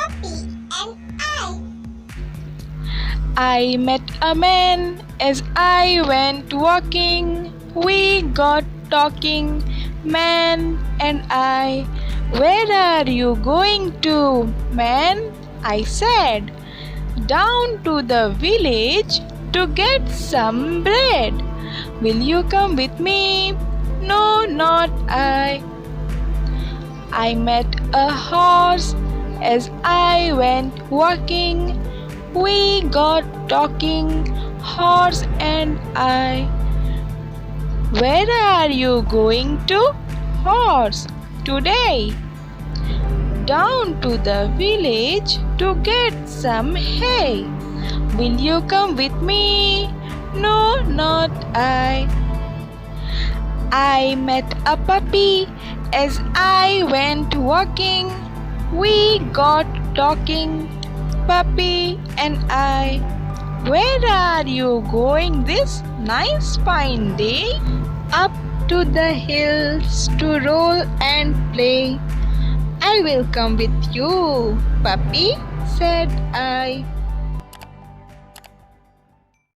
puppy and I. I met a man as I went walking. We got talking, man and I. Where are you going to, man? I said. Down to the village to get some bread. Will you come with me? No, not I. I met a horse as I went walking. We got talking, horse and I. Where are you going to, horse, today? Down to the village to get some hay. Will you come with me? No, not I. I met a puppy as I went walking. We got talking, puppy and I. Where are you going this nice fine day? Up to the hills to roll and play. I will come with you, puppy, said I.